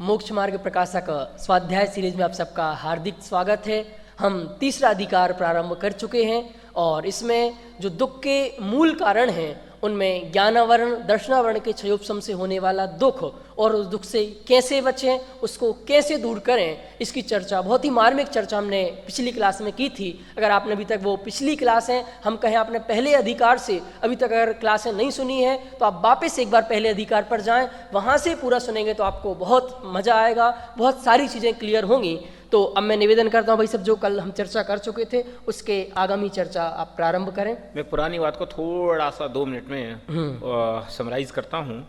मोक्ष मार्ग प्रकाशक स्वाध्याय सीरीज में आप सबका हार्दिक स्वागत है। हम तीसरा अधिकार प्रारंभ कर चुके हैं और इसमें जो दुख के मूल कारण हैं उनमें ज्ञानावरण दर्शनावरण के क्षयोपशम से होने वाला दुख और उस दुख से कैसे बचें, उसको कैसे दूर करें, इसकी चर्चा, बहुत ही मार्मिक चर्चा हमने पिछली क्लास में की थी। अगर आपने अभी तक वो पिछली क्लासें, हम कहें आपने पहले अधिकार से अभी तक अगर क्लासें नहीं सुनी है तो आप वापस एक बार पहले अधिकार पर जाएं, वहाँ से पूरा सुनेंगे तो आपको बहुत मज़ा आएगा, बहुत सारी चीज़ें क्लियर होंगी। तो अब मैं निवेदन करता हूँ भाई सब, जो कल हम चर्चा कर चुके थे उसके आगामी चर्चा आप प्रारंभ करें। मैं पुरानी बात को थोड़ा सा 2 मिनट में समराइज करता हूँ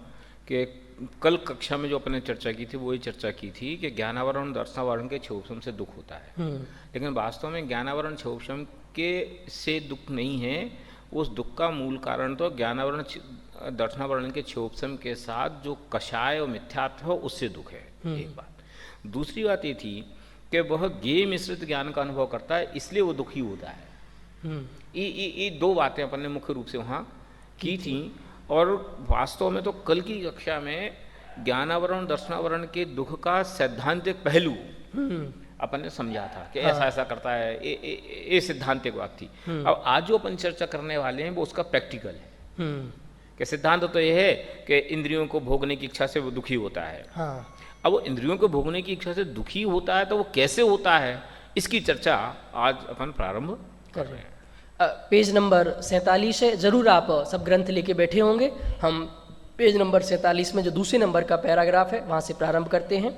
कि कल कक्षा में जो अपने चर्चा की थी वही चर्चा की थी कि ज्ञानावरण दर्शनावरण के क्षयोपशम से दुख होता है, लेकिन वास्तव में ज्ञानावरण क्षयोपशम के से दुख नहीं है। उस दुख का मूल कारण तो ज्ञानावरण दर्शनावरण के क्षयोपशम के साथ जो कषाय और मिथ्यात्व हो उससे दुख है, एक बात। दूसरी बात ये थी कि वह ज्ञेय मिश्रित ज्ञान का अनुभव करता है, इसलिए वो दुखी होता है। ये 2 बातें अपन ने मुख्य रूप से वहाँ की थी। और वास्तव में तो कल की कक्षा में ज्ञानावरण दर्शनावरण के दुख का सैद्धांतिक पहलू अपन ने समझा था कि ऐसा ऐसा करता है, ये सिद्धांतिक बात थी। अब आज जो अपन चर्चा करने वाले हैं वो उसका प्रैक्टिकल है कि सिद्धांत तो ये है कि इंद्रियों को भोगने की इच्छा से वो दुखी होता है। अब वो इंद्रियों को भोगने की इच्छा से दुखी होता है तो वो कैसे होता है, इसकी चर्चा आज अपन प्रारंभ कर रहे हैं। पेज नंबर 47 है, जरूर आप सब ग्रंथ लेके बैठे होंगे। हम पेज नंबर 47 में जो दूसरे नंबर का पैराग्राफ है वहाँ से प्रारंभ करते हैं।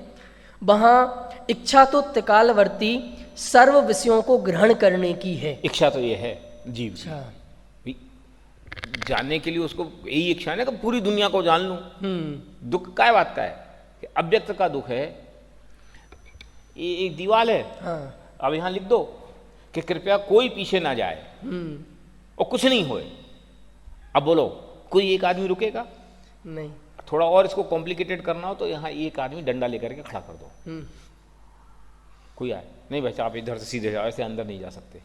वहाँ इच्छा तो त्रिकालवर्ती सर्व विषयों को ग्रहण करने की है। इच्छा तो ये है जीव की, जानने के लिए उसको यही इच्छा है ना कि पूरी दुनिया को जान लूं। दुख क्या बात का है कि अव्यक्त का दुख है। ये एक दीवार है, अब यहाँ लिख दो कि कृपया कोई पीछे ना जाए और कुछ नहीं होए। अब बोलो कोई एक आदमी रुकेगा? नहीं। थोड़ा और इसको कॉम्प्लिकेटेड करना हो तो यहाँ एक आदमी डंडा लेकर के खड़ा कर दो, कोई आए नहीं भाई आप इधर से सीधे जाओ, ऐसे अंदर नहीं जा सकते,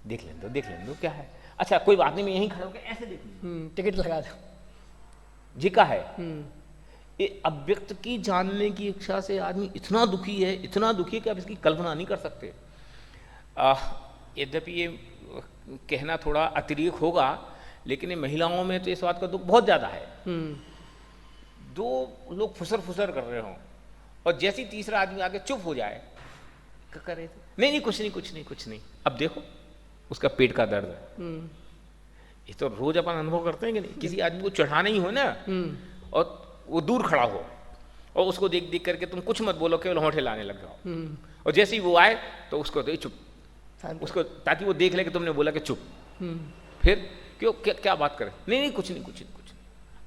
देख लें दो क्या है। अच्छा कोई बात नहीं, मैं यहीं खड़ा होकर ऐसे देख लूं, टिकट लगा दो जी का है। ये अव्यक्त की जानने की इच्छा से आदमी इतना दुखी है, इतना दुखी कि आप इसकी कल्पना नहीं कर सकते। यद्यपि ये कहना थोड़ा अतिरेक होगा, लेकिन ये महिलाओं में तो इस बात का दुख बहुत ज़्यादा है। 2 लोग फुसर कर रहे हों और जैसे ही तीसरा आदमी आके चुप हो जाए, क्या कर रहे थे? नहीं कुछ नहीं। अब देखो उसका पेट का दर्द है। ये तो रोज अपन अनुभव करते हैं कि नहीं, किसी आदमी को चढ़ाना ही हो ना और वो दूर खड़ा हो और उसको देख देख करके तुम कुछ मत बोलो, केवल होंठे लाने लग जाओ, और जैसे ही वो आए तो उसको तो चुप, उसको ताकि वो देख ले कि तुमने बोला कि चुप। फिर क्यों क्या बात करें? नहीं कुछ नहीं।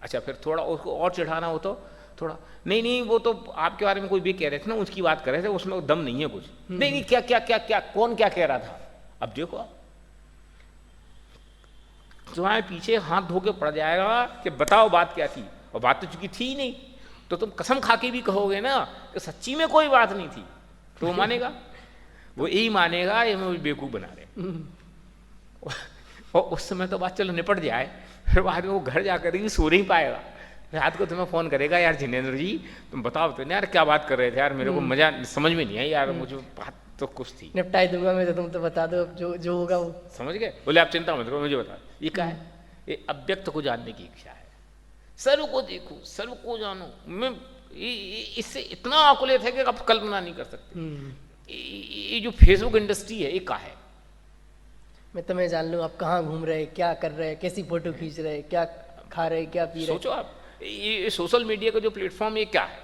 अच्छा फिर थोड़ा उसको और चढ़ाना हो तो थोड़ा नहीं वो तो आपके बारे में कोई भी कह रहे थे ना, उसकी बात कर रहे थे, उसमें दम नहीं है कुछ। नहीं क्या कौन क्या कह रहा था? अब देखो तुम्हारे पीछे हाथ धो के पड़ जाएगा कि बताओ बात क्या थी, और बात तो चूंकि थी ही नहीं तो तुम कसम खा के भी कहोगे ना कि सच्ची में कोई बात नहीं थी, तो वो मानेगा, वो यही मानेगा ये मैं बेवकूफ़ बना रहे। और उस समय तो बात चलो निपट जाए, फिर बाद में वो घर जाकर भी सो नहीं पाएगा, रात को तुम्हें फ़ोन करेगा, यार जिनेंद्र जी तुम बताओ तो यार क्या बात कर रहे थे यार, मेरे को मजा समझ में नहीं आई यार, मुझे बात तो कुछ थी, निपटाई दूंगा मैं, तो तुम तो बता दो जो होगा वो। समझ गए? बोले आप चिंता मत करो, मुझे बता। ये क्या है? ये अव्यक्त को जानने की इच्छा है। सर्व को देखो, सर्व को जानो। मैं इससे इतना आकुलित है कि आप कल्पना नहीं कर सकते। ये जो फेसबुक इंडस्ट्री है ये क्या है? मैं तुम्हें जान लूँ, आप कहाँ घूम रहे, क्या कर रहे, कैसी फोटो खींच रहे, क्या खा रहे, क्या पी रहे। सोचो आप, ये सोशल मीडिया का जो प्लेटफॉर्म ये क्या है?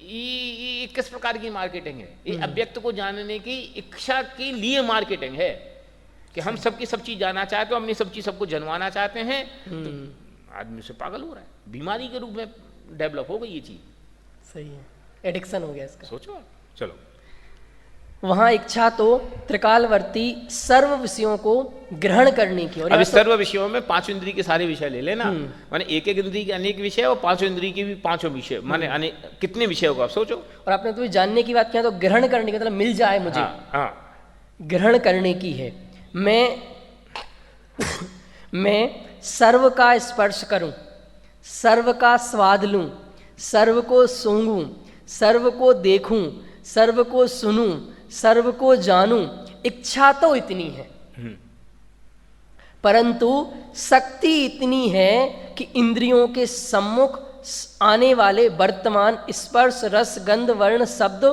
ये किस प्रकार की मार्केटिंग है? ये अव्यक्त को जानने की इच्छा के लिए मार्केटिंग है कि हम सबकी सब चीज जानना चाहते हो, अपनी सब चीज सबको जनवाना चाहते हैं। तो आदमी से पागल हो रहा है, बीमारी के रूप में डेवलप हो गई ये चीज। सही है, एडिक्शन हो गया इसका। सोचो आप। चलो वहाँ इच्छा तो त्रिकालवर्ती सर्व विषयों को ग्रहण करने की। और अभी सर्व विषयों में 5 इंद्रिय के सारे विषय ले लेना, माने एक इंद्रिय के अनेक विषय और 5 इंद्रिय के भी 5 विषय, माने कितने विषय होगा आप सोचो। और आपने तो जानने की बात किया, तो ग्रहण करने का मतलब मिल जाए मुझे। ग्रहण करने की है। मैं सर्व का स्पर्श करूं, सर्व का स्वाद लूं, सर्व को सूंघूं, सर्व को देखूं, सर्व को सुनूं, सर्व को जानूं, इच्छा तो इतनी है, परंतु शक्ति इतनी है कि इंद्रियों के सम्मुख आने वाले वर्तमान स्पर्श, रस, गंध, वर्ण, शब्द,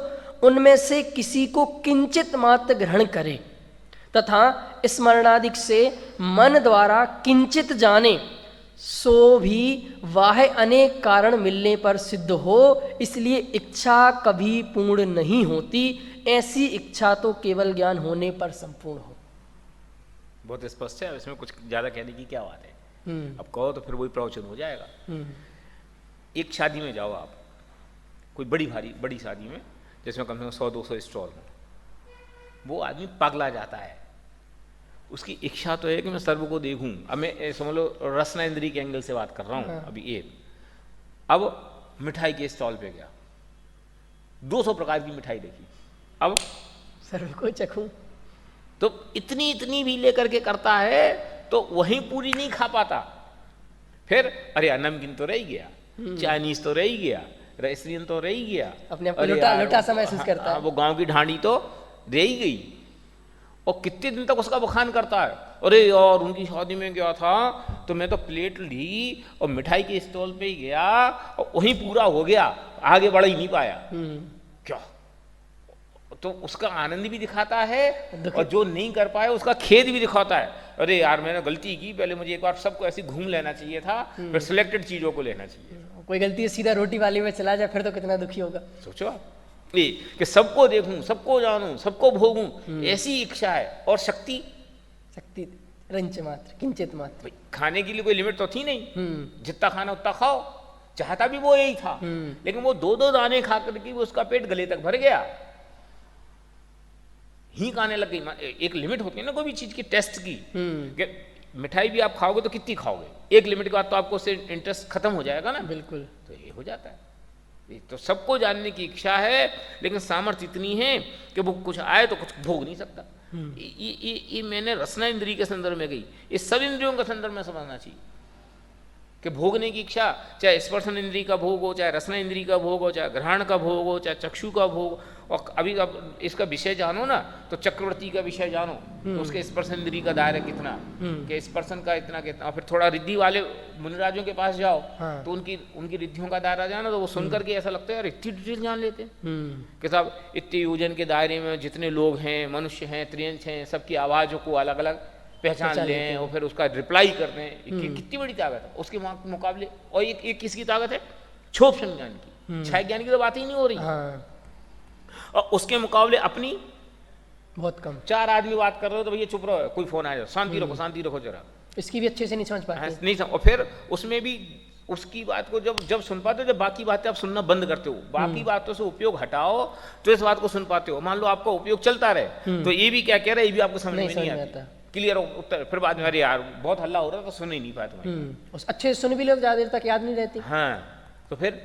उनमें से किसी को किंचित मात्र ग्रहण करे तथा स्मरणादिक से मन द्वारा किंचित जाने, सो भी वाह अनेक कारण मिलने पर सिद्ध हो। इसलिए इच्छा कभी पूर्ण नहीं होती, ऐसी इच्छा तो केवल ज्ञान होने पर संपूर्ण हो। बहुत स्पष्ट है, इसमें कुछ ज्यादा कहने की क्या बात है। अब कहो तो फिर वही प्रवचन हो जाएगा। एक शादी में जाओ आप, कोई बड़ी शादी में, जिसमें कम से कम 100-200 स्टॉल हो, वो आदमी पगला जाता है। उसकी इच्छा तो है कि मैं सर्व को देखूं। अब मैं समझ लो रसना इंद्री के एंगल से बात कर रहा हूं। अभी ये अब मिठाई के स्टॉल पे गया, 200 प्रकार की मिठाई देखी, अब सर्व को चखूं, तो इतनी भी लेकर के करता है तो वहीं पूरी नहीं खा पाता। फिर अरे नमकीन तो रह ही गया, चाइनीज तो रह ही गया, रेस्टोरेंट तो रह ही गया, अपने आप लोटा सा महसूस करता है। वो गांव की ढांडी तो रह ही गई। और कितने दिन तक उसका बखान करता है, अरे यार उनकी शादी में गया था तो मैं तो प्लेट ली और मिठाई के स्टॉल पे ही गया और वहीं पूरा हो गया, आगे बढ़ ही नहीं पाया। क्या तो उसका आनंद भी दिखाता है और जो नहीं कर पाए उसका खेद भी दिखाता है। अरे यार मैंने गलती की, पहले मुझे एक बार सबको ऐसे घूम लेना चाहिए था, फिर सिलेक्टेड चीजों को लेना चाहिए। कोई गलती है सीधा रोटी वाली में चला जाए फिर तो कितना दुखी होगा। सोचो आप कि सबको देखूं, सबको जानूं, सबको भोगूं, ऐसी इच्छा है। और शक्ति रंच मात्र, किंचित मात्र। खाने के लिए कोई लिमिट तो थी नहीं, जितना खाना उतना खाओ, चाहता भी वो यही था। लेकिन वो 2-2 दाने खा करके उसका पेट गले तक भर गया, ही खाने लग गई। एक लिमिट होती है ना कोई भी चीज की, टेस्ट की। मिठाई भी आप खाओगे तो कितनी खाओगे, एक लिमिट के बाद तो आपको उससे इंटरेस्ट खत्म हो जाएगा ना। बिल्कुल, तो ये हो जाता है। तो सबको जानने की इच्छा है, लेकिन सामर्थ्य इतनी है कि वो कुछ आए तो कुछ भोग नहीं सकता। ये मैंने रसना इंद्री के संदर्भ में गई, ये सब इंद्रियों के संदर्भ में समझना चाहिए कि भोगने की इच्छा, चाहे स्पर्शन इंद्री का भोग हो, चाहे रसना इंद्री का भोग हो, चाहे घ्राण का भोग हो, चाहे चक्षु का भोग। और अभी अब इसका विषय जानो ना तो चक्रवर्ती का विषय जानो तो उसके स्पर्शन इंद्री का दायरा कितना, कि स्पर्शन का इतना कितना। और फिर थोड़ा रिद्धि वाले मुनिराजों के पास जाओ तो उनकी रिद्धियों का दायरा जानो तो वो सुनकर के ऐसा लगता है यार इतनी डिटेल जान लेते हैं कि साहब इतने योजन के दायरे में जितने लोग हैं, मनुष्य हैं, त्रियंश हैं, सबकी आवाज़ों को अलग अलग पहचान लें और फिर उसका रिप्लाई करते हैं। कितनी बड़ी ताकत है उसके मुकाबले। और एक किसकी ताकत है, क्षोभन ज्ञान की, क्षय ज्ञान की तो बात ही नहीं हो रही। और उसके मुकाबले अपनी बहुत कम। 4 आदमी बात कर रहे हो तो भैया चुप रहो, कोई फोन आ जाए, शांति रखो, शांति रखो जरा। इसकी भी अच्छे से नहीं समझ पाते, नहीं समझ। और फिर उसमें भी उसकी बात को जब सुन पाते हो, जब बाकी बातें आप सुनना बंद करते हो, बाकी बातों से उपयोग हटाओ तो इस बात को सुन पाते हो। मान लो आपका उपयोग चलता रहे तो ये भी क्या कह रहा है ये भी आपको समझ में नहीं आता, क्लियर उत्तर। फिर बाद में अरे यार बहुत हल्ला हो रहा तो सुन ही नहीं पाया तुम्हें, अच्छे सुन भी लो ज्यादा देर तक याद नहीं रहती। हाँ, तो फिर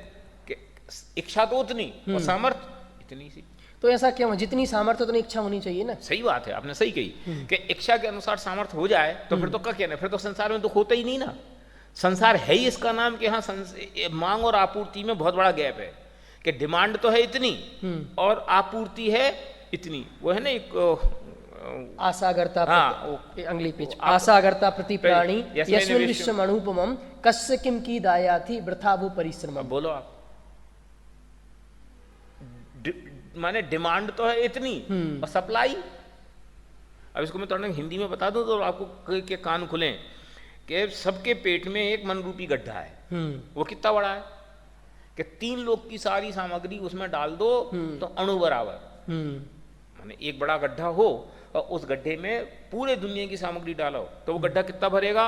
इच्छा तो उतनी और सामर्थ्य इतनी सी। तो ऐसा क्यों, जितनी सामर्थ्य उतनी इच्छा होनी चाहिए ना। सही बात है, आपने सही कही कि इच्छा के अनुसार सामर्थ्य हो जाए तो फिर तो क्या कहना, फिर तो संसार में दुख होता ही नहीं ना। संसार है ही इसका नाम कि हाँ मांग और आपूर्ति में बहुत बड़ा गैप है, कि डिमांड तो है इतनी और आपूर्ति है इतनी। वो है ना एक आसागरता, अंगली पिच, आसागरता प्रति प्राणी यस्मिन् विश्वम अनुपमम कस्य किम की दाया थी वृथा वो परिश्रम। बोलो आप, माने डिमांड तो है इतनी और सप्लाई। अब इसको मैं थोड़ा हिंदी में बता दूं तो आपको के कान खुले कि सबके पेट में एक मन रूपी गड्ढा है। वो कितना बड़ा है कि 3 लोग की सारी सामग्री उसमें डाल दो तो अणु बराबर, माने एक बड़ा गड्ढा हो और उस गड्ढे में पूरे दुनिया की सामग्री डालो तो वो गड्ढा कितना भरेगा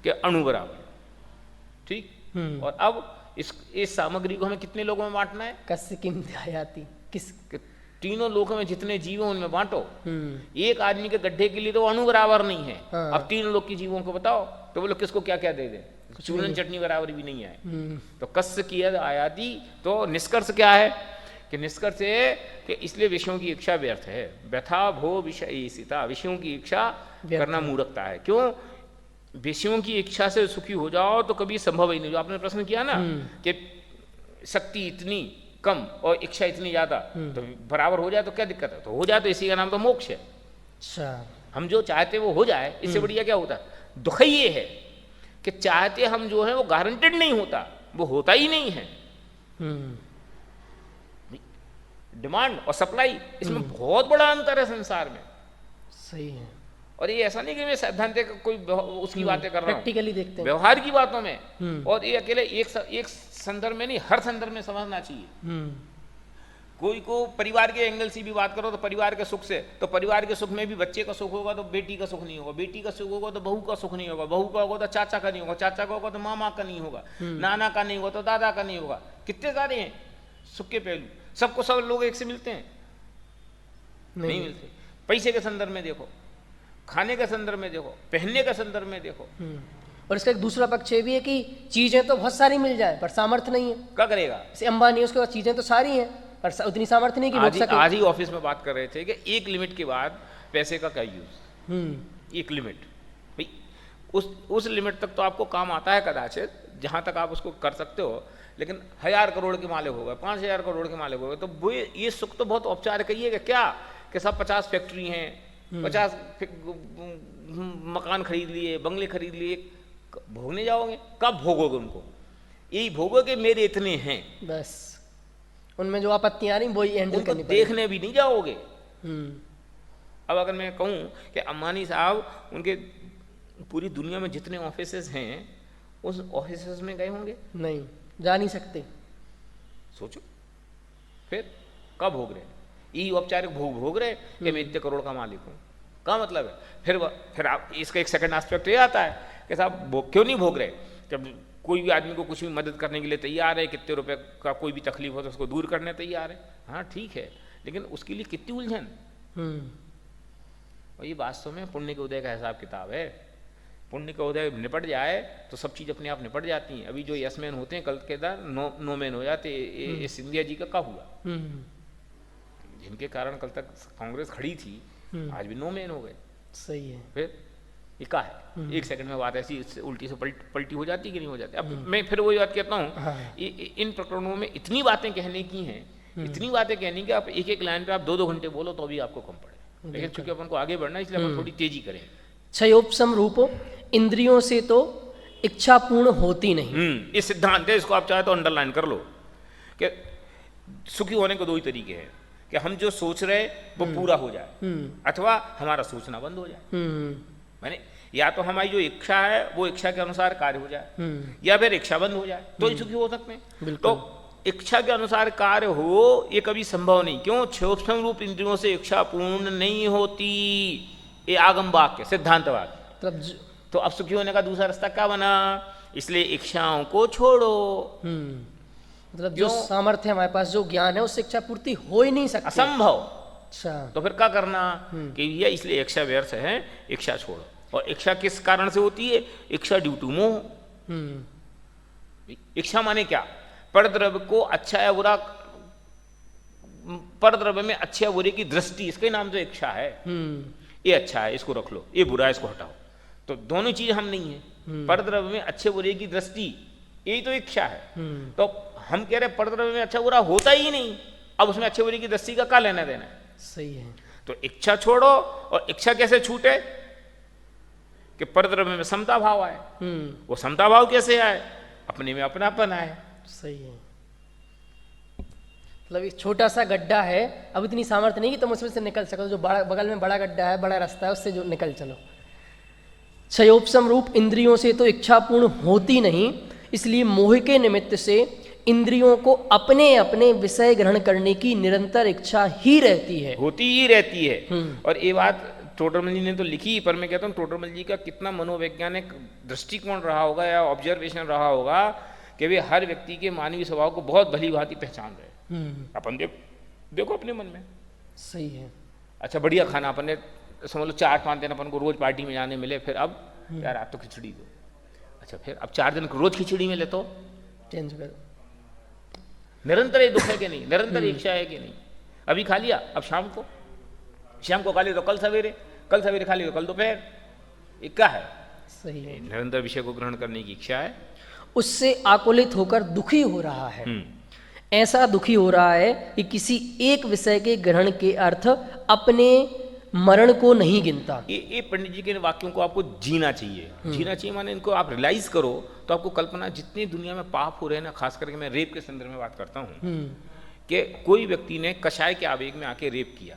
कि अणु बराबर। ठीक। और अब इस सामग्री को हमें कितने लोगों में बांटना है, कस्य किम दायाति, किस तीनों लोगों में जितने जीव हैं उनमें बांटो। एक आदमी के गड्ढे के लिए तो अणु बराबर नहीं है। अब 3 लोग की जीवों को बताओ तो बोलो किसको क्या क्या दे दें, चूरन चटनी बराबर भी नहीं आए। तो कस्य की आयाति, तो निष्कर्ष क्या है कि निष्कर्ष है कि इसलिए विषयों की इच्छा व्यर्थ है। व्यथा भो विषय सीता, विषयों की इच्छा करना मूर्खता है। क्यों, विषयों की इच्छा से सुखी हो जाओ तो कभी संभव ही नहीं। जो आपने प्रश्न किया ना कि शक्ति इतनी कम और इच्छा इतनी ज़्यादा, तो बराबर हो जाए तो क्या दिक्कत है? तो हो जाए तो इसी का नाम तो मोक्ष है। अच्छा। हम जो चाहते वो हो जाए, इससे बढ़िया क्या होता है? दुख ही ये है कि चाहते हम जो है वो गारंटेड नहीं होता, वो होता ही नहीं है। डिमांड और सप्लाई, इसमें बहुत बड़ा अंतर है संसार में। सही है। और ये ऐसा नहीं कि मैं सैद्धांतिक कोई उसकी बातें कर रहा हूँ, प्रैक्टिकली देखते हैं व्यवहार की बातों में। और ये अकेले एक संदर्भ में नहीं, हर संदर्भ में समझना चाहिए। कोई को परिवार के एंगल से भी बात करो तो परिवार के सुख से, तो परिवार के सुख में भी बच्चे का सुख होगा तो बेटी का सुख नहीं होगा, बेटी का सुख होगा तो बहू का सुख नहीं होगा, बहू का होगा तो चाचा का नहीं होगा, चाचा का होगा तो मामा का नहीं होगा, नाना का नहीं होगा तो दादा का नहीं होगा। कितने सारे हैं सुख के पहलू। सबको सब लोग एक से मिलते हैं? नहीं मिलते। पैसे के संदर्भ में देखो, खाने के संदर्भ में देखो, पहनने के संदर्भ में देखो। और इसका एक दूसरा पक्ष ये भी है कि चीजें तो बहुत सारी मिल जाए पर सामर्थ्य नहीं है। क्या करेगा? जैसे अंबानी, उसके पास चीजें तो सारी हैं पर उतनी सामर्थ्य नहीं कि रोक सके। आज ही ऑफिस में बात कर रहे थे कि एक लिमिट के बाद पैसे का क्या यूज। एक लिमिट भाई, उस लिमिट तक तो आपको काम आता है कदाचित, जहां तक आप उसको कर सकते हो, लेकिन 1000 करोड़ के मालिक हो गए, 5000 करोड़ के मालिक हो गए, तो वो ये सुख तो बहुत औपचारिक है। क्या कि सब 50 फैक्ट्री हैं, 50 मकान खरीद लिए, बंगले खरीद लिए, भोगने जाओगे? कब भोगोगे उनको? यही भोगोगे मेरे इतने हैं, बस उनमें जो आपत्तियां आ रही वही हैंडल करनी पड़ेगी। देखने भी नहीं जाओगे। अब अगर मैं कहूं कि अंबानी साहब उनके पूरी दुनिया में जितने ऑफिसेस हैं उस ऑफिसेस में गए होंगे? नहीं, जा नहीं सकते। सोचो फिर कब भोग रहे? यही औपचारिक भोग रहे कि मैं इतने करोड़ का मालिक हूं। क्या मतलब है? फिर आप इसका एक सेकंड एस्पेक्ट ये आता है कि साहब क्यों नहीं भोग रहे? जब कोई भी आदमी को कुछ भी मदद करने के लिए तैयार है, कितने रुपए का कोई भी तकलीफ हो तो उसको दूर करने तैयार है, हाँ ठीक है, लेकिन उसके लिए कितनी उलझन। और ये वास्तव में पुण्य के उदय का हिसाब किताब है। पुण्य का उदय निपट जाए तो सब चीज़ अपने आप निपट जाती हैं। अभी जो यस मैन होते हैं कल के दार नो मैन हो जाते। ये सिंधिया जी का क्या हुआ? जिनके कारण कल तक कांग्रेस खड़ी थी, आज भी नो मैन हो गए। सही है। फिर ये क्या है? एक सेकंड में बात ऐसी उल्टी से पलटी हो जाती कि नहीं हो जाती? अब मैं फिर वही बात कहता हूँ, हाँ। इन प्रकरणों में इतनी बातें कहने की हैं, इतनी बातें कहनी कि आप एक लाइन पे आप 2-2 घंटे बोलो तो भी आपको कम पड़े। लेकिन चूंकि अपन को आगे बढ़ना है इसलिए अपन थोड़ी तेजी करें। क्षयोपशम रूपो, इंद्रियों से तो इच्छा पूर्ण होती नहीं। ये सिद्धांत है, इसको आप चाहे तो अंडरलाइन कर लो कि सुखी होने के 2 ही तरीके हैं कि हम जो सोच रहे वो पूरा हो जाए अथवा हमारा सोचना बंद हो जाए। मैंने या तो हमारी जो इच्छा है वो इच्छा के अनुसार कार्य हो जाए या फिर इच्छा बंद हो जाए, तो ही सुखी हो सकते हैं। तो इच्छा के अनुसार कार्य हो ये कभी संभव नहीं। क्यों? क्षयोपशम रूप इंद्रियों से इच्छा पूर्ण नहीं होती। ये आगम वाक्य, सिद्धांत वाक्य। तो अब सुखी होने का दूसरा रास्ता क्या बना? इसलिए इच्छाओं को छोड़ो। मतलब जो सामर्थ्य हमारे पास, जो ज्ञान है, उससे इच्छा पूर्ति हो ही नहीं सकती, असंभव। अच्छा, तो फिर क्या करना कि ये इसलिए इच्छा व्यर्थ है, इच्छा छोड़ो। और इच्छा किस कारण से होती है? इच्छा ड्यू टू मोह। इच्छा माने क्या? परद्रव्य को अच्छा या बुरा, परद्रव्य में अच्छे या बुरे की दृष्टि, इसके नाम जो इच्छा है। ये अच्छा है इसको रख लो, ये बुरा है इसको हटाओ। तो दोनों चीज हम नहीं है। परद्रव्य में अच्छे बुरे की दृष्टि, यही तो इच्छा है। तो हम कह रहे परद्रव्य में अच्छा बुरा होता ही नहीं, अब उसमें अच्छे बुरे की दृष्टि का क्या लेना देना है? सही है। तो इच्छा छोड़ो। और इच्छा कैसे छूटे? कि परद्रव्य में समता भाव आए। वो समता भाव कैसे आए? अपने में अपनापन आए। सही है। मतलब एक छोटा सा गड्ढा है, अब इतनी सामर्थ्य नहीं कि तुम उसमें से निकल सको, जो बड़ा बगल में बड़ा गड्ढा है, बड़ा रास्ता है, उससे जो निकल चलो। क्षयोपशम रूप इंद्रियों से तो इच्छा पूर्ण होती नहीं, इसलिए मोह के निमित्त से इंद्रियों को अपने अपने विषय ग्रहण करने की निरंतर इच्छा ही रहती है, होती ही रहती है। और ये बात टोडरमल जी ने तो लिखी, पर मैं कहता हूँ टोडरमल जी का कितना मनोवैज्ञानिक दृष्टिकोण रहा होगा या ऑब्जर्वेशन रहा होगा कि वे हर व्यक्ति के मानवीय स्वभाव को बहुत भली भांति पहचान रहे। अपन देखो अपने मन में। सही है। अच्छा बढ़िया खाना अपन ने समझ लो 4-5 दिन अपन को रोज पार्टी में जाने मिले, फिर अब यार आप तो खिचड़ी दो। अच्छा फिर अब 4 दिन रोज खिचड़ी मिले तो चेंज कर। निरंतर ये दुख है कि नहीं? निरंतर इच्छा है कि नहीं? अभी खा लिया, अब शाम को खा लिया तो कल सवेरे खा लिया तो कल दोपहर। ये क्या है? सही है। निरंतर विषय को ग्रहण करने की इच्छा है, उससे आकुलित होकर दुखी हो रहा है। ऐसा दुखी हो रहा है कि किसी एक विषय के ग्रहण के अर्थ अपने मरण को नहीं गिनता। ये पंडित जी के वाक्यों को आपको जीना चाहिए। जीना चाहिए माने इनको आप रियलाइज करो तो आपको कल्पना, जितनी दुनिया में पाप हो रहे हैं ना, खास करके मैं रेप के संदर्भ में बात करता हूँ कि कोई व्यक्ति ने कषाय के आवेग में आके रेप किया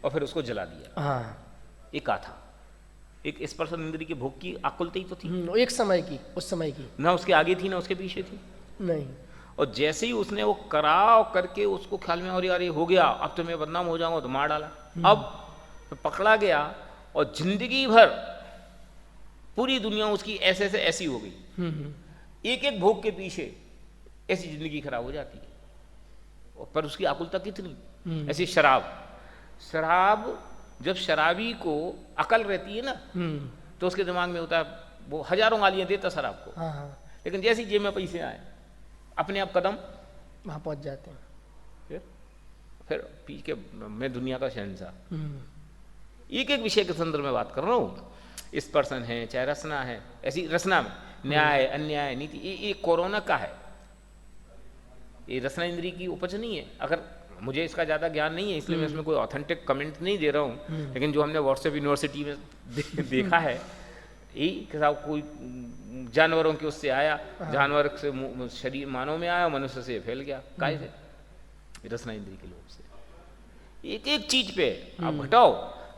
और फिर उसको जला दिया। एक था, एक स्पर्श इंद्रिय के भोग की आकुलता ही तो थी। एक समय की, उस समय की, ना उसके आगे थी ना उसके पीछे थी। नहीं। और जैसे ही उसने वो कराव करके उसको ख्याल में और यार ये हो गया, अब तो मैं बदनाम हो जाऊंगा, तो मार डाला। अब पकड़ा गया और जिंदगी भर पूरी दुनिया उसकी ऐसे से ऐसी हो गई। एक एक भोग के पीछे ऐसी जिंदगी खराब हो जाती है। पर उसकी आकुलता कितनी। ऐसी शराब जब शराबी को अकल रहती है ना, तो उसके दिमाग में होता है, वो हजारों गालियां देता शराब को, लेकिन जैसी जेब में पैसे आए अपने आप कदम वहां पहुंच जाते हैं। फिर पी के मैं दुनिया का शहंशाह। एक एक विषय के संदर्भ में बात कर रहा हूँ। स्पर्शन है, चाहे रसना है, ऐसी रसना में न्याय, अन्याय, नीति, ये कोरोना का है। ये रसना इंद्रिय की उपज नहीं है। अगर मुझे इसका ज़्यादा ज्ञान नहीं है, इसलिए मैं इसमें कोई ऑथेंटिक कमेंट नहीं दे रहा हूँ, लेकिन जो हमने व्हाट्सएप यूनिवर्सिटी में देखा है, यही कि साहब कोई जानवरों के उससे आया, जानवर से शरीर मानव में आया, मनुष्य से फैल गया। काय से? रसना इंद्रिय के लोभ से। एक एक चीज पे आप घटाओ।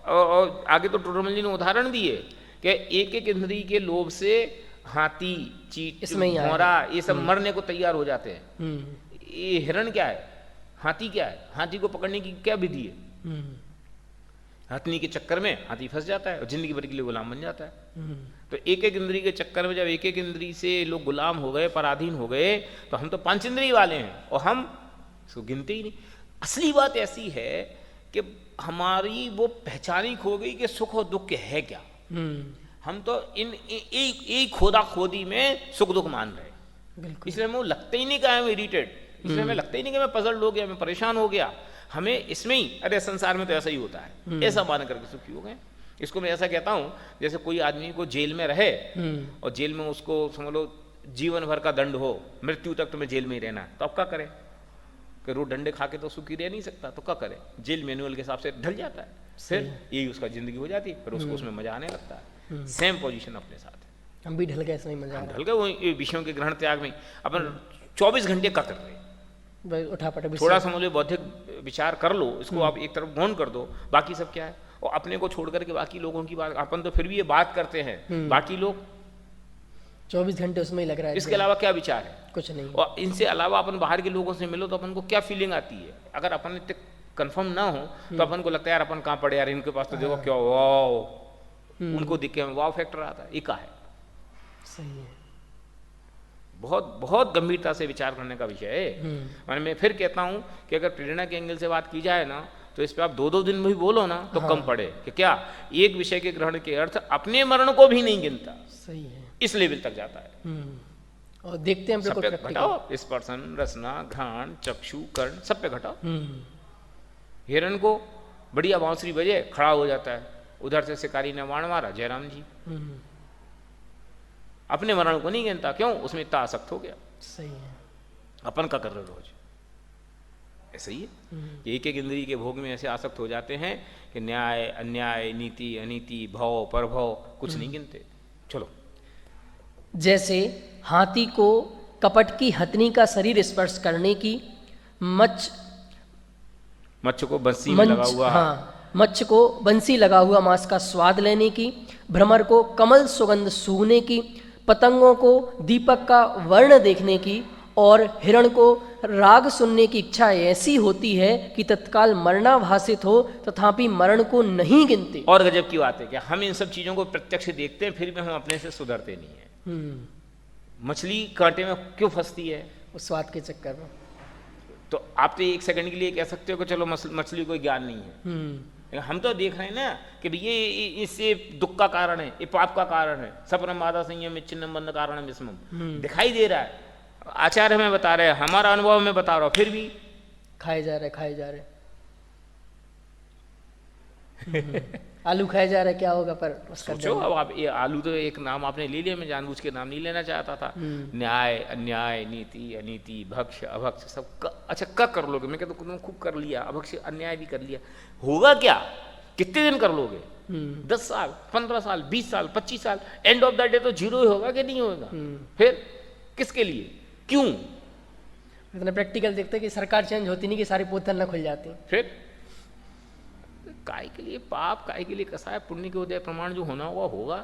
और आगे तो टोडरमल जी ने उदाहरण दिए कि एक एक इंद्रिय के लोभ से हाथी, चीट, घोड़ा, ये सब मरने को तैयार हो जाते हैं। ये हिरण क्या है, हाथी क्या है? हाथी को पकड़ने की क्या विधि है? हाथनी के चक्कर में हाथी फंस जाता है और जिंदगी भर के लिए गुलाम बन जाता है। तो एक एक इंद्रिय के चक्कर में जब एक एक इंद्रिय से लोग गुलाम हो गए, पराधीन हो गए, तो हम तो 5 इंद्रिय वाले हैं और हम इसको गिनते ही नहीं। असली बात ऐसी है कि हमारी वो पहचान ही खो गई कि सुख और दुख है क्या। हम तो इन एक खोदा खोदी में सुख दुख मान रहे, इसलिए हमें लगता ही नहीं कि आई एम इरिटेड, इसलिए हमें लगता ही नहीं कि मैं पजल्ड हो गया, मैं परेशान हो गया। हमें इसमें ही, अरे संसार में तो ऐसा ही होता है, ऐसा मान करके सुखी हो गए। इसको मैं ऐसा कहता हूं, जैसे कोई आदमी को जेल में रहे और जेल में उसको समझ लो जीवन भर का दंड हो, मृत्यु तक तुम्हें जेल में ही रहना है, तो अब क्या करे? कि रोज डंडे खा के तो सुखी रह नहीं सकता, तो क्या करे? जेल मैनुअल के हिसाब से ढल जाता है, फिर यही उसका जिंदगी हो जाती है, फिर उसको उसमें मजा आने लगता है। सेम पोजीशन अपने साथ है, हम भी ढल गए, इसमें मजा ढल गए वो विषयों के ग्रहण त्याग में। अपन 24 घंटे क्या कर रहे? थोड़ा सा मुझे बौद्धिक विचार कर लो, इसको आप एक तरफ गौन कर दो, बाकी सब क्या है? और अपने को छोड़ करके बाकी लोगों की बात, अपन तो फिर भी ये बात करते हैं, बाकी लोग 24 घंटे उसमें ही लग रहा है। इसके अलावा क्या विचार है? कुछ नहीं। और इनसे अलावा अपन बाहर के लोगों से मिलो तो अपन को क्या फीलिंग आती है? अगर अपन इतने कंफर्म ना हो तो अपन को लगता है यार अपन कहाँ पड़े यार, इनके पास तो देखो क्या वाओ, उनको देख के वाओ फैक्टर आता है। ये क्या है? सही है। बहुत बहुत गंभीरता से विचार करने का विषय है। मैंने मैं फिर कहता हूं कि अगर प्रेरणा के एंगल से बात की जाए ना, तो इस पे आप 2-2 दिन में भी बोलो ना तो कम पड़े कि क्या एक विषय के ग्रहण के अर्थ अपने मरण को भी नहीं गिनता। सही है, इस लेवल तक जाता है। और देखते हैं सब पे घटाओ, स्पर्शन, रसना, घ्राण, चक्षु, कर्ण, सब पे घटाओ। हिरण को बढ़िया बांसुरी बजे खड़ा हो जाता है, उधर से शिकारी ने वाण मारा, जयराम जी। अपने मरण को नहीं गिनता, क्यों? उसमें इतना आसक्त हो गया। सही है। अपन का कर रहे रोज ऐसा ही है। एक एक इंद्रिय के भोग में ऐसे आसक्त हो जाते हैं कि न्याय, अन्याय, नीति, अनीति, भव, परभव कुछ नहीं गिनते। चलो, जैसे हाथी को कपट की हथनी का शरीर स्पर्श करने की, मच्छ को बंसी में लगा हुआ, मच्छ को बंसी लगा हुआ मांस का स्वाद लेने की, भ्रमर को कमल सुगंध सूंघने की, पतंगों को दीपक का वर्ण देखने की, और हिरण को राग सुनने की इच्छा ऐसी होती है कि तत्काल मरणाभासित हो तथापि मरण को नहीं गिनते। और गजब की बात है कि हम इन सब चीजों को प्रत्यक्ष देखते हैं, फिर भी हम अपने से सुधरते नहीं है। मछली कांटे में क्यों फंसती है? उस स्वाद के चक्कर में। तो आप तो 1 सेकंड के लिए कह सकते हो कि चलो मछली कोई ज्ञान नहीं है, हम तो देख रहे हैं ना कि ये इससे दुख का कारण है, ये पाप का कारण है। सपरम बाधा संयम चिन्हम बंध कारण विस्मम दिखाई दे रहा है, आचार्य हमें बता रहे हैं, हमारा अनुभव में बता रहा हूं, फिर भी खाए जा रहे। आलू खाया जा रहा है, क्या होगा, पर उसका सोचो अब आप, ये आलू तो एक नाम आपने ले लिया, मैं जानबूझ के नाम नहीं लेना चाहता था। न्याय अन्याय, नीति अनीति, भक्ष अभक्ष सब अच्छा क कर लोगे, मैं कहता हूँ खूब कर लिया, अभक्ष अन्याय भी कर लिया, होगा क्या, कितने दिन कर लोगे? 10 साल, 15 साल, 20 साल, 25 साल, एंड ऑफ द डे तो जीरो ही होगा कि नहीं होगा? फिर किसके लिए, क्यों? इतना प्रैक्टिकल देखते हैं कि सरकार चेंज होती नहीं कि सारी पोतन ना खुल जाती। फिर काय के लिए पाप, काय के लिए कसाय, पुण्य के उदय प्रमाण जो होना होगा होगा,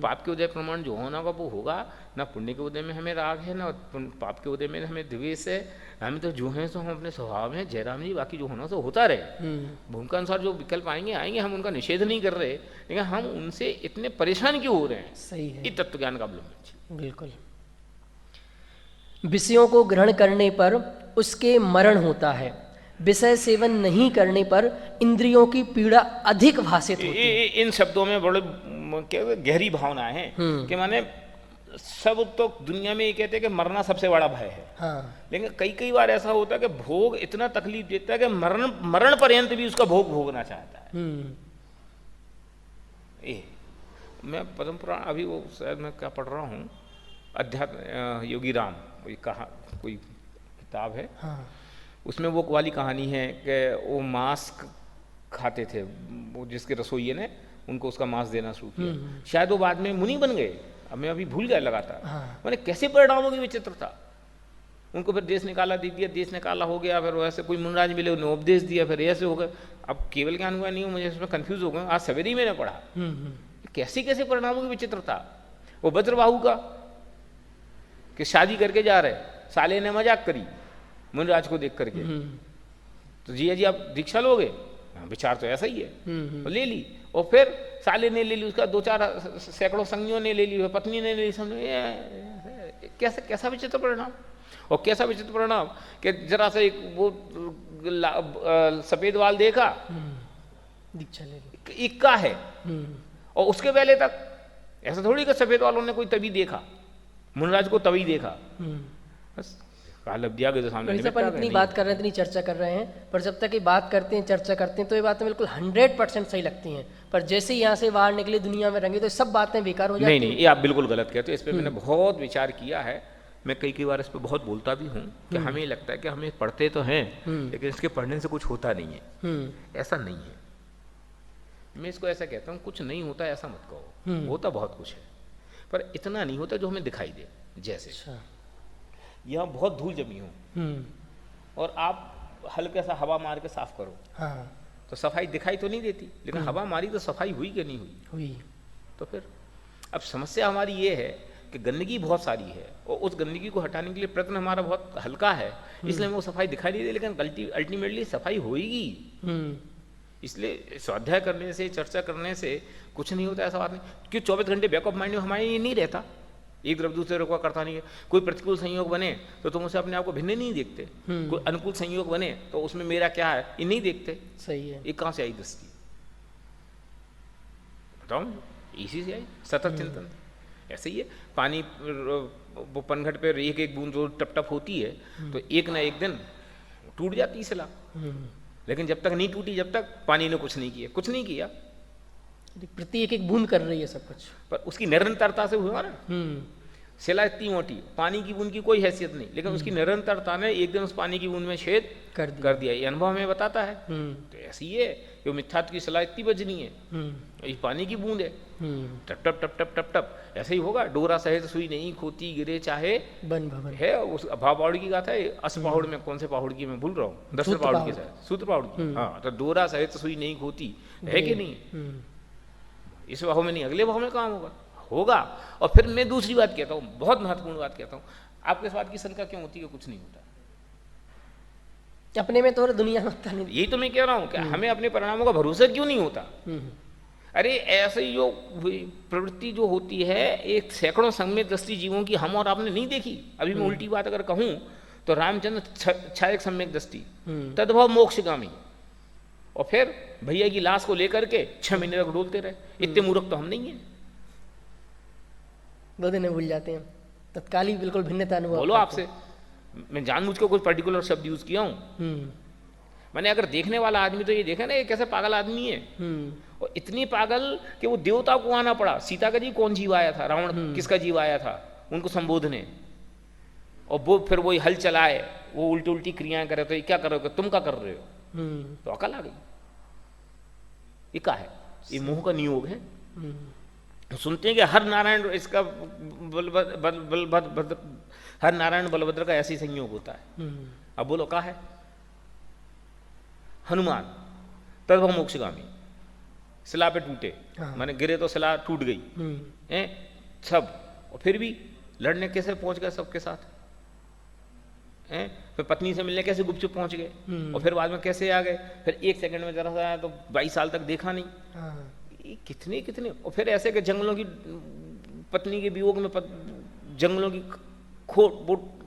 पाप के उदय प्रमाण जो होना होगा वो होगा। ना पुण्य के उदय में हमें राग है, ना पाप के उदय में हमें द्वेष है, हमें तो जो है सो हम अपने स्वभाव में जयराम जी, बाकी जो होना सो होता रहे। भूमिका अनुसार जो विकल्प आएंगे आएंगे, हम उनका निषेध नहीं कर रहे, लेकिन हम उनसे इतने परेशान क्यों हो रहे हैं? सही है, ये तत्व ज्ञान का अवलंबन। बिल्कुल। विषयों को ग्रहण करने पर उसके मरण होता है, विषय सेवन नहीं करने पर इंद्रियों की पीड़ा अधिक भाषित होती है। इन शब्दों में बड़े गहरी भावनाएं हैं कि माने सब तो दुनिया में ये कहते हैं कि मरना सबसे बड़ा भय है। हाँ। लेकिन कई कई बार ऐसा होता है कि भोग इतना तकलीफ देता है कि मरण पर्यंत भी उसका भोग भोगना चाहता है। ये मैं पद्म पुराण अभी वो शायद मैं क्या पढ़ रहा हूँ, अध्यात्म योगी राम कोई किताब है। हाँ। उसमें वो वाली कहानी है कि वो मांस खाते थे, वो जिसके रसोइये ने उनको उसका मांस देना शुरू किया, शायद वो बाद में मुनि बन गए, अब मैं अभी भूल गया लगातार। हाँ। मैंने कैसे परिणामों की विचित्रता, उनको फिर देश निकाला दे दिया, देश निकाला हो गया, फिर वैसे कोई मुनराज मिले उन्हें उपदेश दिया, फिर ऐसे हो गए। अब केवल ज्ञान हुआ नहीं हो, मुझे इसमें कन्फ्यूज हो गया, आज सवेरे ही मैंने पढ़ा कैसे कैसे परिणामों की विचित्रता। वो वज्रबाहु का कि शादी करके जा रहे, साले ने मजाक करी मुनराज को देख करके, तो जिया जी आप दीक्षा लोगे, विचार तो ऐसा ही है, तो ले ली। और फिर साले ने ले ली, उसका 2-4 सैकड़ों संगियों ने ले ली, पत्नी ने ले ली, समझे कैसा कैसा विचित्र परिणाम। और कैसा विचित्र परिणाम कि जरा सा एक वो सफेद वाल देखा, दीक्षा ले ली, इक्का है। और उसके पहले तक ऐसा थोड़ी कि सफेद वालों ने कोई तभी देखा, मुनराज को तभी देखा, बस काल अब दिया गया सामने। अपन इतनी बात कर रहे हैं, इतनी चर्चा कर रहे हैं, पर जब तक ये बात करते हैं, चर्चा करते हैं, तो ये बातें बिल्कुल 100% सही लगती हैं, पर जैसे ही यहाँ से बाहर निकले दुनिया में रंगे तो सब बातें बेकार हो जाती हैं। नहीं, ये आप बिल्कुल गलत कहते हो, इस पर मैंने बहुत विचार किया है, मैं कई बार इस पर बहुत बोलता भी हूँ कि हमें लगता है कि हमें पढ़ते तो हैं लेकिन इसके पढ़ने से कुछ होता नहीं है। ऐसा नहीं है, मैं इसको ऐसा कहता हूँ, कुछ नहीं होता ऐसा मत कहो, होता बहुत कुछ है, पर इतना नहीं होता जो हमें दिखाई दे। जैसे यहाँ बहुत धूल जमी हो और आप हल्का सा हवा मार के साफ करो, हाँ, तो सफाई दिखाई तो नहीं देती, लेकिन हवा मारी तो सफाई हुई कि नहीं हुई? तो फिर अब समस्या हमारी ये है कि गंदगी बहुत सारी है और उस गंदगी को हटाने के लिए प्रयत्न हमारा बहुत हल्का है, इसलिए हमें वो सफाई दिखाई नहीं दे, लेकिन अल्टीमेटली सफाई होगी। इसलिए स्वाध्याय करने से, चर्चा करने से कुछ नहीं होता, ऐसा बात नहीं। क्यों 24 घंटे बैक ऑफ माइंड में हमारे ये नहीं रहता, एक तरफ दूसरे रुका करता नहीं है। कोई प्रतिकूल संयोग बने तो तुम उसे अपने आप को भिन्न नहीं देखते, कोई अनुकूल संयोग बने तो उसमें मेरा क्या है ये नहीं देखते। सही है, ये कहाँ से आई दृष्टि बताओ? इसी से आई सतत चिंतन। ऐसे ही है, पानी वो पनघट पे एक एक बूंद जो टप टप होती है तो एक ना एक दिन टूट जाती शिला, लेकिन जब तक नहीं टूटी, जब तक पानी ने कुछ नहीं किया, प्रति एक एक बूंद कर रही है सब कुछ, पर उसकी निरंतरता से हुआ ना। शिला इतनी मोटी, पानी की बूंद की कोई हैसियत नहीं, लेकिन उसकी निरंतरता ने एक दिन उस पानी की बूंद में छेद कर दिया। ये अनुभव हमें बताता है। तो ऐसी है कि मिथ्यात्व की शिला इतनी बजनी है, ये पानी की बूंद है, टप टप टप टप टप टप ऐसे ही होगा। डोरा सहित सुई नहीं खोती, गिरे चाहे बन भवन है। उस अभाव पहाड़ की गाथा है, अस पहाड़ में कौन से पहाड़ की मैं भूल रहा हूँ, 10वें पहाड़ की शायद, सूत्र पहाड़ की। हाँ, तो डोरा सहित सुई नहीं खोती है कि नहीं? इस भाव में नहीं, अगले भाव में काम होगा। और फिर मैं दूसरी बात कहता हूँ, बहुत महत्वपूर्ण बात कहता हूँ, आपके इस बात की शंका क्यों होती है कुछ नहीं होता? अपने में तो दुनिया में होता नहीं। यही तो मैं कह रहा हूँ कि हमें अपने परिणामों का भरोसा क्यों नहीं होता? अरे ऐसे ही जो प्रवृत्ति जो होती है एक सैकड़ों संगमे दृष्टि जीवों की, हम और आपने नहीं देखी। अभी मैं उल्टी बात अगर कहूँ तो रामचंद्र छायक सम्यक दृष्टि, तद्भव मोक्षगामी, और फिर भैया की लाश को लेकर के 6 महीने तक डोलते रहे। इतने मूर्ख तो हम नहीं है। 2 दिन में भूल जाते हैं, तत्काल ही बिल्कुल भिन्नता अनुभव। बोलो आपसे, मैं जानबूझ के कुछ पर्टिकुलर शब्द यूज किया हूँ, मैंने अगर देखने वाला आदमी तो ये देखा ना, ये कैसे पागल आदमी है, और इतनी पागल कि वो देवता को आना पड़ा। सीता का जी कौन जीव आया था, रावण किसका जीव आया था उनको संबोधने, और वो फिर वही हल चलाए, वो उल्टी उल्टी क्रियाएं करे, तो ये क्या कर रहे हो, तुम क्या कर रहे हो, तो अकल आ गई। ये क्या है, ये मोह का नियोग है। सुनते हैं कि हर नारायण इसका हर नारायण बलभद्र का ऐसे ही संयोग होता है। अब बोलो क्या है, हनुमान तद्भव मोक्षगामी, शिला पे टूटे, माने गिरे तो शिला टूट गई हैं सब, और फिर भी लड़ने कैसे पहुंच गए सबके साथ हैं, फिर पत्नी से मिलने कैसे गुपचुप पहुंच गए, और फिर बाद में कैसे आ गए, फिर 1 सेकंड में जरा सा आया तो 22 साल तक देखा नहीं। ये कितने कितने, और फिर ऐसे कि जंगलों की पत्नी के वियोग में जंगलों की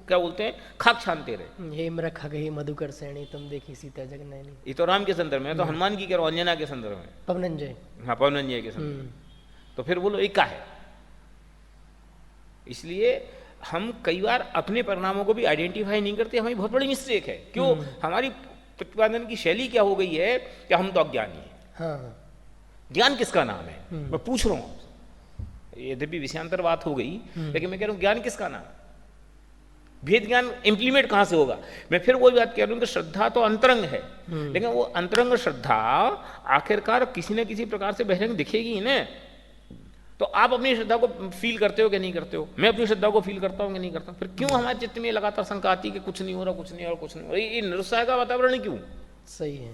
क्या बोलते हैं, खाक छानते रहे। हे मृग हे मधुकर सैनी तुम देखी सीता जग नैनी। ये तो राम के संदर्भ में, तो हनुमान की कह रहा हूं, अंजना के संदर्भ में, पवनंजय, हाँ पवनंजय के संदर्भ। तो फिर बोलो एक का है। इसलिए हम कई बार अपने परिणामों को भी आइडेंटिफाई नहीं करते, हमारी बहुत बड़ी मिस्टेक है। क्यों, हमारी प्रतिपादन की शैली क्या हो गई है कि हम तो अज्ञानी हैं। हाँ। ज्ञान किसका नाम है, मैं पूछ रहा हूं, यद्यपि विषयांतर बात हो गई, लेकिन मैं कह रहा हूं ज्ञान किसका नाम है, भेद ज्ञान इंप्लीमेंट कहां से होगा। मैं फिर वही बात कह रहा हूं कि श्रद्धा तो अंतरंग है, लेकिन वो अंतरंग श्रद्धा आखिरकार किसी न किसी प्रकार से बहिरंग दिखेगी ना। तो आप अपनी श्रद्धा को फील करते हो कि नहीं करते हो, मैं अपनी श्रद्धा को फील करता हूं कि नहीं करता हूं। फिर क्यों हमारे चित्त में लगातार शंका आती है कि कुछ नहीं हो रहा, कुछ नहीं हो रहा, कुछ नहीं हो रहा, ये निरुत्साह का वातावरण क्यों। सही है,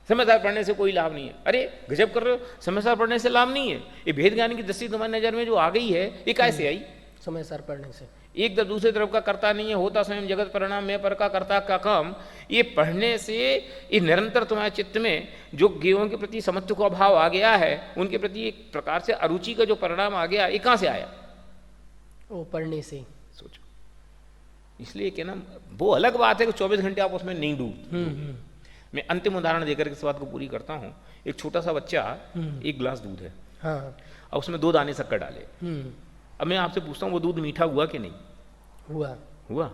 समझदार पढ़ने से कोई लाभ नहीं है। अरे गजब कर रहे हो, समझदार पढ़ने से लाभ नहीं है। ये भेद ज्ञान की दृष्टि तुम्हारी नजर में जो आ गई है, ये कैसे आई, समझदार पढ़ने से। एक तरफ दूसरे तरफ का करता नहीं है, होता स्वयं जगत परिणाम, मैं पर का करता का काम। ये पढ़ने से ये निरंतर तुम्हारे चित्त में जो ज्ञों के प्रति समत्व का अभाव आ गया है, उनके प्रति एक प्रकार से अरुचि का जो परिणाम आ गया, ये कहां से आया, वो पढ़ने से। सोचो। इसलिए कि ना वो अलग बात है कि 24 घंटे आप उसमें नहीं डूब। मैं अंतिम उदाहरण देकर इस बात को पूरी करता हूं। एक छोटा सा बच्चा 1 गिलास दूध है, हाँ, और उसमें 2 दाने शक्कर डाले। अब मैं आपसे पूछता हूं वो दूध मीठा हुआ कि नहीं हुआ,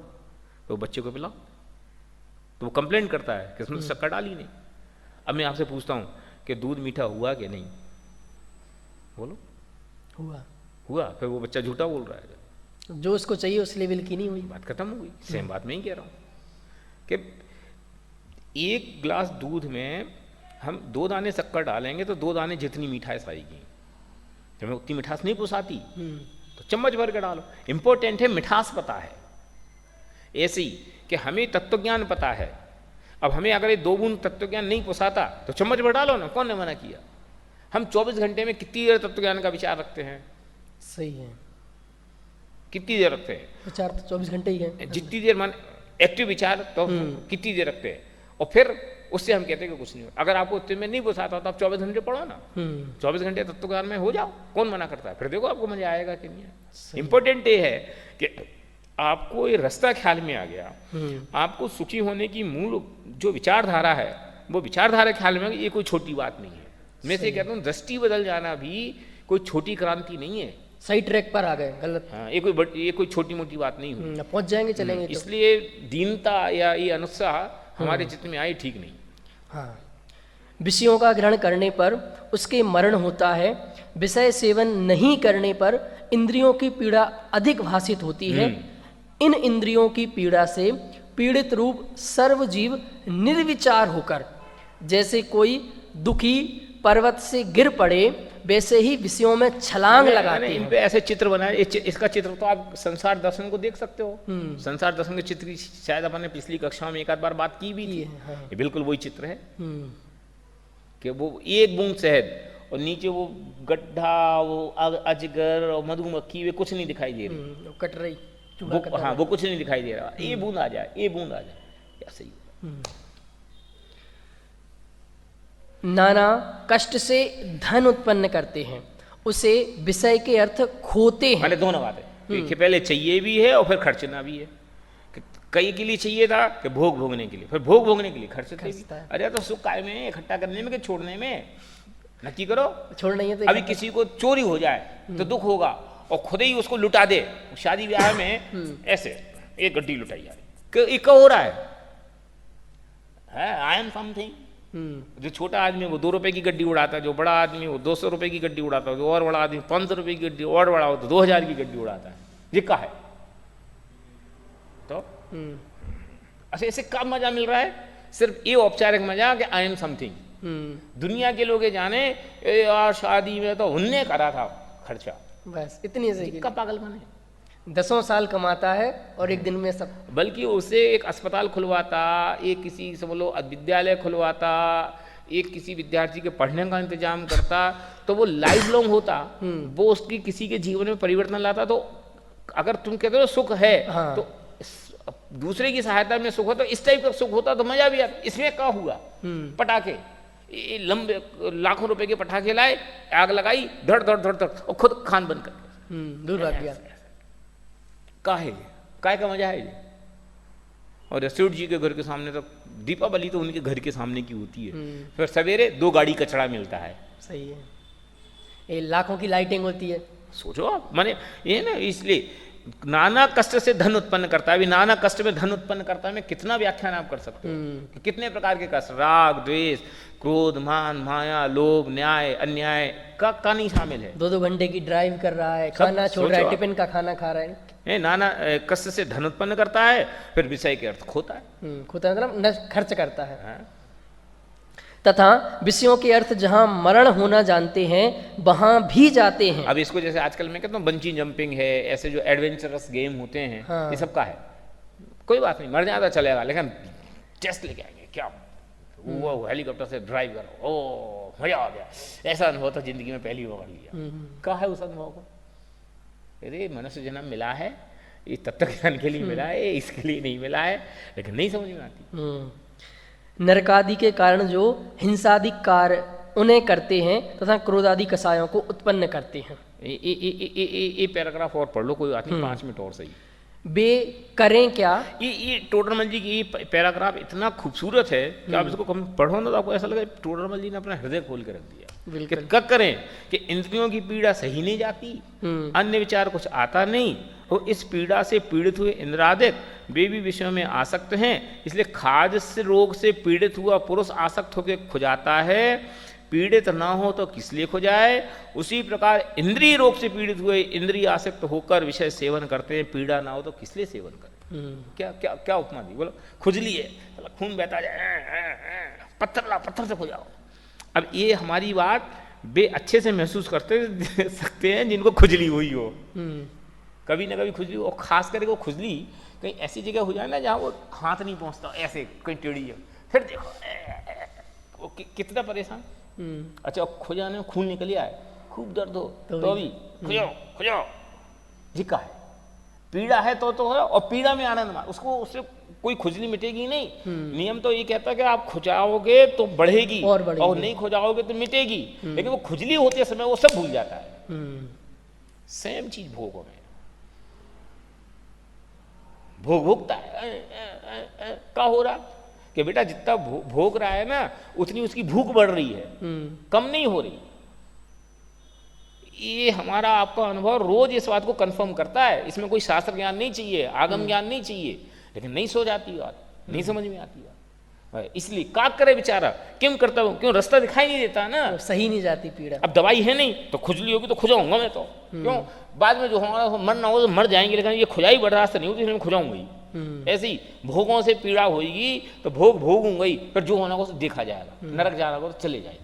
तो बच्चे को पिलाओ, तो वो कंप्लेंट करता है कि इसमें तो शक्कर डाली नहीं। अब मैं आपसे पूछता हूं कि दूध मीठा हुआ कि नहीं, बोलो हुआ। फिर वो बच्चा झूठा बोल रहा है, जो उसको चाहिए उस लेवल की नहीं हुई, बात खत्म हो गई। सेम बात मैं ही कह रहा हूं कि 1 गिलास दूध में हम 2 दाने शक्कर डालेंगे तो 2 दाने जितनी मिठास आएगी, जब हमें उतनी मिठास नहीं पोसाती तो चम्मच भर के डालो। इंपॉर्टेंट है मिठास पता है। ऐसे ही कि हमें तत्वज्ञान पता है, अब हमें अगर ये 2 बूंद तत्वज्ञान नहीं पोसाता तो चम्मच भर डालो ना, कौन ने मना किया। हम 24 घंटे में कितनी देर तत्वज्ञान का विचार रखते हैं, सही है, कितनी देर रखते हैं, विचार तो 24 घंटे ही है। जितनी देर मान एक्टिव विचार तो कितनी देर रखते हैं, और फिर उससे हम कहते हैं कि कुछ नहीं हो। अगर आपको उतने में नहीं पोसाता तो आप 24 घंटे पढ़ो ना, 24 घंटे तत्वज्ञान में हो जाओ, कौन मना करता है। फिर देखो आपको मजा आएगा कि नहीं। इंपॉर्टेंट ये है कि आपको ये रास्ता ख्याल में आ गया, आपको सुखी होने की मूल जो विचारधारा है वो विचारधारा ख्याल में, ये कोई छोटी बात नहीं है। मैं से कहता हूँ दृष्टि बदल जाना भी कोई छोटी क्रांति नहीं है, सही ट्रैक पर आ गए, गलत। हाँ, ये कोई छोटी मोटी बात नहीं हुई, पहुंच जाएंगे चलेंगे। इसलिए दीनता या ये अनुत्साह हमारे चित्त में आई ठीक नहीं। हाँ, विषयों का ग्रहण करने पर उसके मरण होता है, विषय सेवन नहीं करने पर इंद्रियों की पीड़ा अधिक भासित होती है। इन इंद्रियों की पीड़ा से पीड़ित रूप सर्व जीव निर्विचार होकर जैसे कोई दुखी पर्वत से गिर पड़े, वैसे ही विषयों में छलांग लगाते हैं। इन पे ऐसे चित्र बनाए, इसका चित्र तो आप संसार दर्शन को देख सकते हो। संसार दर्शन के चित्र की शायद अपन ने पिछली कक्षा में 1 आध बार बात की भी थी। हाँ। ये बिल्कुल वही चित्र है कि वो 1 बूंद शहद और नीचे वो गड्ढा, वो अजगर और मधुमक्खी, वे कुछ नहीं दिखाई दे रही, कट रही, हाँ वो कुछ नहीं दिखाई दे रहा। ये बूंद आ जाए, ये बूंद आ जाए, ऐसे ही। नाना कष्ट से धन उत्पन्न करते हैं, उसे विषय के अर्थ खोते हैं। मैंने दोनों बात है कि पहले चाहिए भी है और फिर खर्चना भी है। कई के लिए चाहिए था कि भोग भोगने के लिए, फिर भोग भोगने के लिए खर्चते भी। अरे तो सुख काय में, इकट्ठा करने में कि छोड़ने में, नक्की करो। छोड़ना ही है तो अभी किसी को चोरी हो जाए तो दुख होगा, और खुद ही उसको लुटा दे। शादी ब्याह में ऐसे एक गड्डी लुटाई जा रही, एक हो रहा है, है आई एम समथिंग। जो छोटा आदमी है वो 2 रुपए की गड्डी उड़ाता है, जो बड़ा आदमी वो 200 रुपए की गड्डी उड़ाता है, जो और बड़ा आदमी 500 रुपए की गड्डी और बड़ा हो तो 2000 की गड्डी उड़ाता है। ये का है तो अच्छा, इससे कब मजा मिल रहा है? सिर्फ ये औपचारिक मजा कि आई एम समथिंग। दुनिया के लोग ये जाने यार शादी में तो उनने करा था खर्चा, बस इतनी सही का पागलपन है। 10 साल कमाता है और एक दिन में सब। बल्कि उसे एक अस्पताल खुलवाता, एक किसी समझ लो विद्यालय खुलवाता, एक किसी विद्यार्थी के पढ़ने का इंतजाम करता तो वो लाइफ लॉन्ग होता, वो उसकी किसी के जीवन में परिवर्तन लाता। तो अगर तुम कहते हो सुख है, हाँ। तो दूसरे की सहायता में सुख होता, इस टाइप का सुख होता तो मजा भी आता। इसमें क्या हुआ? पटाखे लंबे लाखों रुपए के पटाखे लाए, आग लगाई, धड़ धड़ धड़ धड़ और खुद खान बंद कर दूर भाग गया। काय का मजा है ये? और रसूट जी के घर के सामने तो दीपावली तो उनके घर के सामने की होती है, फिर सवेरे 2 गाड़ी कचरा मिलता है। सही है, ये लाखों की लाइटिंग होती है। सोचो आप, माने ये ना, इसलिए नाना कष्ट से धन उत्पन्न करता है। अभी नाना कष्ट में धन उत्पन्न करता है, मैं कितना व्याख्यान आप कर सकते हो कि कितने प्रकार के कष्ट, राग द्वेष, क्रोध, मान, माया, लोभ, न्याय, अन्याय का नहीं शामिल है। 2-2 घंटे की ड्राइव कर रहा है, खाना छोड़ रहा है, टिफिन का खाना खा रहा है। नाना कष्ट से धन उत्पन्न करता है, फिर विषय के अर्थ खोता है। खोता है मतलब खर्च करता है। तथा विषयों के अर्थ जहां मरण होना जानते हैं वहां भी जाते हैं। अब इसको जैसे आजकल मैं कहता हूँ बंची जंपिंग है, ऐसे जो एडवेंचरस गेम होते हैं, हाँ। ये सब का है, कोई बात नहीं, मर जाता चलेगा, लेकिन टेस्ट लेके आएंगे क्या, वो हेलीकॉप्टर से ड्राइव करो, ओ मजा आ गया। ऐसा अनुभव तो जिंदगी में पहली बार लिया। क्या है उस अनुभव को? अरे मनुष्य जन्म मिला है, ये तत्व ज्ञान के लिए मिला है, इसके लिए नहीं मिला है, लेकिन नहीं समझ में आती। नरकादि के कारण जो हिंसादि कार्य उन्हें करते हैं तथा क्रोधादि कसायों को उत्पन्न करते हैं। ये पैराग्राफ और पढ़ लो, कोई बात नहीं, 5 मिनट और सही। वे करें क्या? ये टोडरमल जी की पैराग्राफ इतना खूबसूरत है कि आप इसको पढ़ो ना तो आपको ऐसा लगे टोडरमल जी ने अपना हृदय खोल के रख दिया। कि क्या करें कि इंद्रियों की पीड़ा सही नहीं जाती, अन्य विचार कुछ आता नहीं, और इस पीड़ा से पीड़ित हुए इंद्रादिक वे भी विषयों में आसक्त हैं। इसलिए खाज से रोग से पीड़ित हुआ पुरुष आसक्त होकर खुजाता है, पीड़ित ना हो तो किस लिए खुजाए। उसी प्रकार इंद्रिय रोग से पीड़ित हुए इंद्रिय आसक्त होकर विषय सेवन करते हैं, पीड़ा ना हो तो किस लिए सेवन करें। क्या क्या क्या उपमा दी? बोलो खुजली है, खून बहता जाए, पत्थर ला, पत्थर से खुजाओ। अब ये हमारी बात वे अच्छे से महसूस करते सकते हैं जिनको खुजली हुई हो, कभी ना कभी खुजली, और खास करके वो खुजली कहीं ऐसी जगह हो जाए ना जहाँ वो हाथ नहीं पहुँचता, ऐसे कहीं टेढ़ी है, फिर देखो कितना परेशान। अच्छा, खुजाने में खून निकल आए, खूब दर्द हो तो अभी खुजाओ जिका है, पीड़ा है तो है, और पीड़ा में आनंद मार, उसको उससे कोई खुजली मिटेगी नहीं। नियम तो ये कहता है कि आप खुजाओगे तो बढ़ेगी और नहीं खुजाओगे तो मिटेगी, लेकिन वो खुजली होते समय वो सब भूल जाता है। सेम चीज भोगों में, भोगता है क्या हो रहा कि बेटा जितना भोग रहा है ना उतनी उसकी भूख बढ़ रही है, कम नहीं हो रही। ये हमारा आपका अनुभव रोज इस बात को कंफर्म करता है। इसमें कोई शास्त्र ज्ञान नहीं चाहिए, आगम ज्ञान नहीं चाहिए, लेकिन नहीं सो जाती बात, नहीं समझ में आती बात। इसलिए का करे बेचारा, क्यों करता हूँ, क्यों रास्ता दिखाई नहीं देता ना, तो सही नहीं जाती पीड़ा। अब दवाई है नहीं तो खुजली होगी तो खुजाऊंगा मैं तो, क्यों बाद में जो हमारा मर ना हो तो मर जाएंगे, लेकिन ये खुजाई बढ़ रास्ता नहीं होती, इसलिए खुजाऊंगा ही। ऐसे ही भोगों से पीड़ा होगी तो भोग भोगूंगा ही, फिर जो होना को देखा जाएगा, नरक जाना को तो चले जाएगा।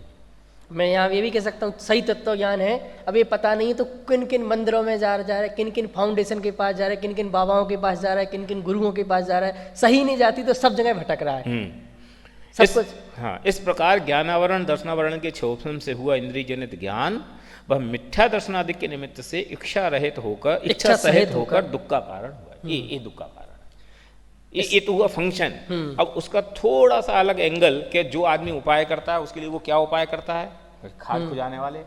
मैं यहाँ ये भी कह सकता हूँ सही तत्व ज्ञान है। अब ये पता नहीं तो किन किन मंदिरों में जा रहा है, किन किन फाउंडेशन के पास जा रहा है, किन किन बाबाओं के पास जा रहा है, किन किन गुरुओं के पास जा रहा है, सही नहीं जाती तो सब जगह भटक रहा है सब कुछ। हाँ, इस प्रकार ज्ञानावरण दर्शनावरण के क्षोभन से हुआ इंद्रिय जनित ज्ञान वह मिथ्या दर्शनादि के निमित्त से इच्छा रहित होकर, इच्छा सहित होकर दुख का कारण हुआ। ये दुख का कारण है, ये तो हुआ फंक्शन। अब उसका थोड़ा सा अलग एंगल कि जो आदमी उपाय करता है उसके लिए वो क्या उपाय करता है, खाद खुजाने वाले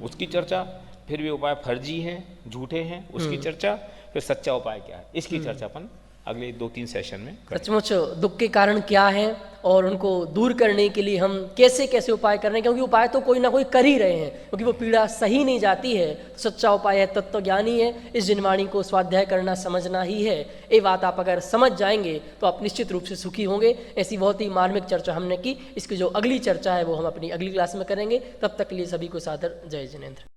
उसकी चर्चा, फिर भी उपाय फर्जी हैं, झूठे हैं उसकी चर्चा, फिर सच्चा उपाय क्या है इसकी चर्चा अपन अगले 2-3 सेशन में करें। सचमुच दुख के कारण क्या हैं और उनको दूर करने के लिए हम कैसे कैसे उपाय कर रहे हैं, क्योंकि उपाय तो कोई ना कोई कर ही रहे हैं, क्योंकि वो पीड़ा सही नहीं जाती है। तो सच्चा उपाय है तत्वज्ञान ही है, इस जिनवाणी को स्वाध्याय करना समझना ही है। ये बात आप अगर समझ जाएंगे तो आप निश्चित रूप से सुखी होंगे। ऐसी बहुत ही मार्मिक चर्चा हमने की। इसकी जो अगली चर्चा है वो हम अपनी अगली क्लास में करेंगे। तब तक के लिए सभी को सादर जय जिनेंद्र।